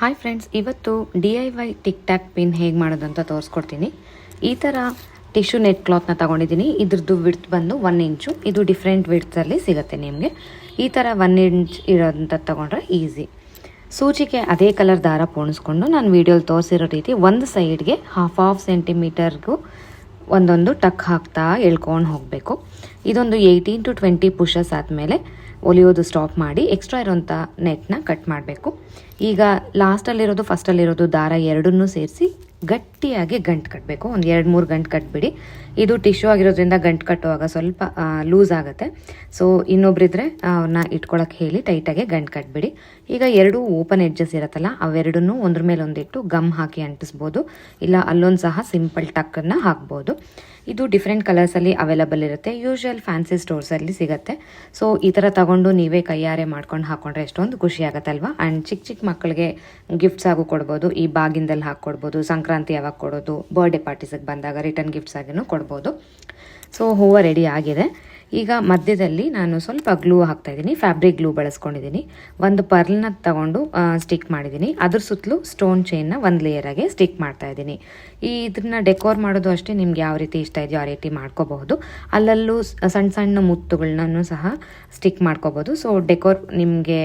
Hi friends, ಇವತ್ತು DIY tick tack pin ಹೇಗೆ ಮಾಡೋದು ಅಂತ ತೋರಿಸ್ಕೊಡ್ತೀನಿ. ಈ ಥರ ಟಿಶ್ಯೂ ನೆಟ್ ಕ್ಲಾತ್ನ ತೊಗೊಂಡಿದ್ದೀನಿ. ಇದ್ರದ್ದು ವಿಡ್ತ್ ಬಂದು 1 ಇಂಚು. ಇದು ಡಿಫ್ರೆಂಟ್ ವಿಡ್ತಲ್ಲಿ ಸಿಗುತ್ತೆ ನಿಮಗೆ. ಈ ಥರ 1 ಇಂಚ್ ಇರೋದಂತ ತೊಗೊಂಡ್ರೆ ಈಸಿ. ಸೂಜಿಗೆ ಅದೇ ಕಲರ್ ದಾರ ಪೋಣಿಸ್ಕೊಂಡು ನಾನು ವೀಡಿಯೋಲಿ ತೋರಿಸಿರೋ ರೀತಿ ಒಂದು ಸೈಡ್ಗೆ ಹಾಫ್ ಸೆಂಟಿಮೀಟರ್ಗೂ ಒಂದೊಂದು ಟಕ್ ಹಾಕ್ತಾ ಎಳ್ಕೊಂಡು ಹೋಗಬೇಕು. ಇದೊಂದು 18 to 20 ಪುಷಸ್ ಆದಮೇಲೆ ಹೊಲಿಯೋದು ಸ್ಟಾಪ್ ಮಾಡಿ ಎಕ್ಸ್ಟ್ರಾ ಇರೋಂಥ ನೆಟ್ನ ಕಟ್ ಮಾಡಬೇಕು. ಈಗ ಲಾಸ್ಟಲ್ಲಿರೋದು ಫಸ್ಟಲ್ಲಿರೋದು ದಾರ ಎರಡನ್ನೂ ಸೇರಿಸಿ ಗಟ್ಟಿಯಾಗಿ ಗಂಟು ಕಟ್ಟಬೇಕು. ಒಂದು 2-3 ಗಂಟು ಕಟ್ಬಿಡಿ. ಇದು ಟಿಶ್ಯೂ ಆಗಿರೋದ್ರಿಂದ ಗಂಟು ಕಟ್ಟುವಾಗ ಸ್ವಲ್ಪ ಲೂಸ್ ಆಗುತ್ತೆ. ಸೊ ಇನ್ನೊಬ್ರಿದ್ರೆ ಅವ್ರನ್ನ ಇಟ್ಕೊಳಕ್ಕೆ ಹೇಳಿ ಟೈಟಾಗಿ ಗಂಟು ಕಟ್ಬಿಡಿ. ಈಗ 2 ಓಪನ್ ಎಡ್ಜಸ್ ಇರುತ್ತಲ್ಲ, ಅವೆರಡನ್ನೂ ಒಂದ್ರ ಮೇಲೆ ಒಂದಿಟ್ಟು ಗಮ್ ಹಾಕಿ ಅಂಟಿಸ್ಬೋದು, ಇಲ್ಲ ಅಲ್ಲೊಂದು ಸಹ ಸಿಂಪಲ್ ಟಕ್ಕನ್ನು ಹಾಕ್ಬೋದು. ಇದು ಡಿಫ್ರೆಂಟ್ ಕಲರ್ಸಲ್ಲಿ ಅವೈಲಬಲ್ ಇರುತ್ತೆ. ಯೂಶ್ವಲ್ ಫ್ಯಾನ್ಸಿ ಸ್ಟೋರ್ಸಲ್ಲಿ ಸಿಗುತ್ತೆ. ಸೊ ಈ ಥರ ತಗೊಂಡು ನೀವೇ ಕೈಯಾರೆ ಮಾಡ್ಕೊಂಡು ಹಾಕ್ಕೊಂಡ್ರೆ ಎಷ್ಟೊಂದು ಖುಷಿ ಆಗುತ್ತೆ ಅಲ್ವಾ. ಆ್ಯಂಡ್ ಚಿಕ್ಕ ಮಕ್ಕಳಿಗೆ ಗಿಫ್ಟ್ಸ್ ಆಗು ಕೊಡ್ಬೋದು. ಈ ಬಾಗಿಂದಲ್ಲಿ ಹಾಕ್ಕೊಡ್ಬೋದು, ಸಂಕ್ರಾಂತಿ ಯಾವಾಗ ಕೊಡೋದು, ಬರ್ಡೇ ಪಾರ್ಟೀಸಿಗೆ ಬಂದಾಗ ರಿಟರ್ನ್ ಗಿಫ್ಟ್ಸ್ ಆಗಿನೂ ಕೊಡ್ಬೋದು. ಸೊ ಹೂವು ರೆಡಿ ಆಗಿದೆ. ಈಗ ಮಧ್ಯದಲ್ಲಿ ನಾನು ಸ್ವಲ್ಪ ಗ್ಲೂ ಹಾಕ್ತಾಯಿದ್ದೀನಿ. ಫ್ಯಾಬ್ರಿಕ್ ಗ್ಲೂ ಬಳಸ್ಕೊಂಡಿದ್ದೀನಿ. ಒಂದು ಪರ್ಲ್ನ ತಗೊಂಡು ಸ್ಟಿಕ್ ಮಾಡಿದ್ದೀನಿ. ಅದ್ರ ಸುತ್ತಲೂ ಸ್ಟೋನ್ ಚೈನ್ನ ಒಂದು ಲೇಯರಾಗೆ ಸ್ಟಿಕ್ ಮಾಡ್ತಾಯಿದ್ದೀನಿ. ಇದನ್ನ ಡೆಕೋರ್ ಮಾಡೋದು ಅಷ್ಟೇ, ನಿಮ್ಗೆ ಯಾವ ರೀತಿ ಇಷ್ಟ ಇದೆಯೋ ಆ ರೀತಿ ಮಾಡ್ಕೋಬಹುದು. ಅಲ್ಲಲ್ಲೂ ಸಣ್ಣ ಸಣ್ಣ ಮುತ್ತುಗಳನ್ನೂ ಸಹ ಸ್ಟಿಕ್ ಮಾಡ್ಕೋಬೋದು. ಸೊ ಡೆಕೋರ್ ನಿಮಗೆ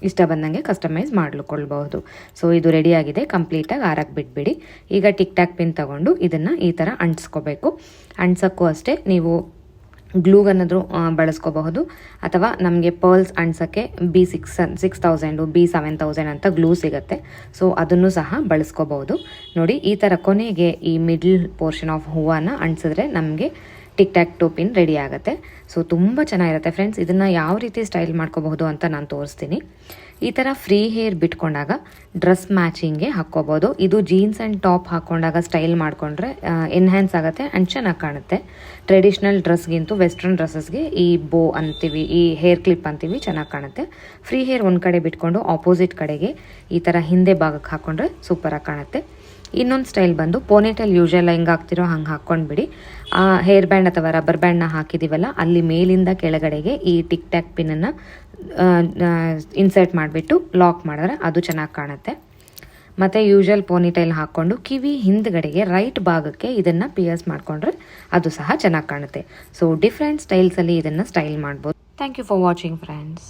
ಇಷ್ಟ ಬಂದಂಗೆ ಕಸ್ಟಮೈಸ್ ಮಾಡ್ಕೊಳ್ಬಹುದು. ಸೊ ಇದು ರೆಡಿಯಾಗಿದೆ. ಕಂಪ್ಲೀಟಾಗಿ ಆರಕ್ಕೆ ಬಿಟ್ಬಿಡಿ. ಈಗ ಟಿಕ್ ಟ್ಯಾಕ್ ಪಿನ್ ತಗೊಂಡು ಇದನ್ನು ಈ ಥರ ಅಂಟಿಸ್ಕೋಬೇಕು. ಅಂಟ್ಸೋಕ್ಕೂ ಅಷ್ಟೇ ನೀವು ಗ್ಲೂಗನ್ನಾದರೂ ಬಳಸ್ಕೋಬಹುದು, ಅಥವಾ ನಮಗೆ ಪರ್ಲ್ಸ್ ಅಂಟ್ಸೋಕ್ಕೆ B6000 B7000 ಅಂತ ಗ್ಲೂ ಸಿಗುತ್ತೆ. ಸೊ ಅದನ್ನು ಸಹ ಬಳಸ್ಕೋಬಹುದು. ನೋಡಿ, ಈ ಥರ ಕೊನೆಗೆ ಈ ಮಿಡ್ಲ್ ಪೋರ್ಷನ್ ಆಫ್ ಹೂವನ್ನು ಅಂಟಿಸಿದ್ರೆ ನಮಗೆ tic tac to pin ready ಆಗುತ್ತೆ. ಸೊ ತುಂಬ ಚೆನ್ನಾಗಿರುತ್ತೆ ಫ್ರೆಂಡ್ಸ್. ಇದನ್ನು ಯಾವ ರೀತಿ ಸ್ಟೈಲ್ ಮಾಡ್ಕೋಬಹುದು ಅಂತ ನಾನು ತೋರಿಸ್ತೀನಿ. ಈ ಥರ ಫ್ರೀ ಹೇರ್ ಬಿಟ್ಕೊಂಡಾಗ ಡ್ರೆಸ್ ಮ್ಯಾಚಿಂಗ್ಗೆ ಹಾಕ್ಕೋಬೋದು. ಇದು ಜೀನ್ಸ್ ಆ್ಯಂಡ್ ಟಾಪ್ ಹಾಕ್ಕೊಂಡಾಗ ಸ್ಟೈಲ್ ಮಾಡಿಕೊಂಡ್ರೆ ಎನ್ಹ್ಯಾನ್ಸ್ ಆಗುತ್ತೆ ಆ್ಯಂಡ್ ಚೆನ್ನಾಗಿ ಕಾಣುತ್ತೆ. ಟ್ರೆಡಿಷ್ನಲ್ ಡ್ರೆಸ್ಗಿಂತೂ ವೆಸ್ಟ್ರನ್ ಡ್ರೆಸ್ಸಸ್ಗೆ ಈ ಬೋ ಅಂತೀವಿ, ಈ ಹೇರ್ ಕ್ಲಿಪ್ ಅಂತೀವಿ, ಚೆನ್ನಾಗಿ ಕಾಣುತ್ತೆ. ಫ್ರೀ ಹೇರ್ ಒಂದು ಕಡೆ ಬಿಟ್ಕೊಂಡು ಆಪೋಸಿಟ್ ಕಡೆಗೆ ಈ ಥರ ಹಿಂದೆ ಭಾಗಕ್ಕೆ ಹಾಕ್ಕೊಂಡ್ರೆ ಸೂಪರಾಗಿ ಕಾಣುತ್ತೆ. ಇನ್ನೊಂದು ಸ್ಟೈಲ್ ಬಂದು ಪೋನಿಟೇಲ್ ಯೂಶಲ್ ಹೆಂಗೆ ಹಾಕ್ತಿರೋ ಹಂಗೆ ಹಾಕ್ಕೊಂಡ್ಬಿಡಿ. ಹೇರ್ ಬ್ಯಾಂಡ್ ಅಥವಾ ರಬ್ಬರ್ ಬ್ಯಾಂಡ್ನ ಹಾಕಿದ್ದೀವಲ್ಲ, ಅಲ್ಲಿ ಮೇಲಿಂದ ಕೆಳಗಡೆಗೆ ಈ ಟಿಕ್ ಟ್ಯಾಕ್ ಪಿನ್ನನ್ನು ಇನ್ಸರ್ಟ್ ಮಾಡಿಬಿಟ್ಟು ಲಾಕ್ ಮಾಡಿದ್ರೆ ಅದು ಚೆನ್ನಾಗಿ ಕಾಣುತ್ತೆ. ಮತ್ತು ಯೂಶಲ್ ಪೋನಿಟೈಲ್ ಹಾಕ್ಕೊಂಡು ಕಿವಿ ಹಿಂದ್ಗಡೆಗೆ ರೈಟ್ ಭಾಗಕ್ಕೆ ಇದನ್ನು ಪಿಯರ್ಸ್ ಮಾಡಿಕೊಂಡ್ರೆ ಅದು ಸಹ ಚೆನ್ನಾಗಿ ಕಾಣುತ್ತೆ. ಸೊ ಡಿಫ್ರೆಂಟ್ ಸ್ಟೈಲ್ಸಲ್ಲಿ ಇದನ್ನು ಸ್ಟೈಲ್ ಮಾಡ್ಬೋದು. Thank you for watching friends.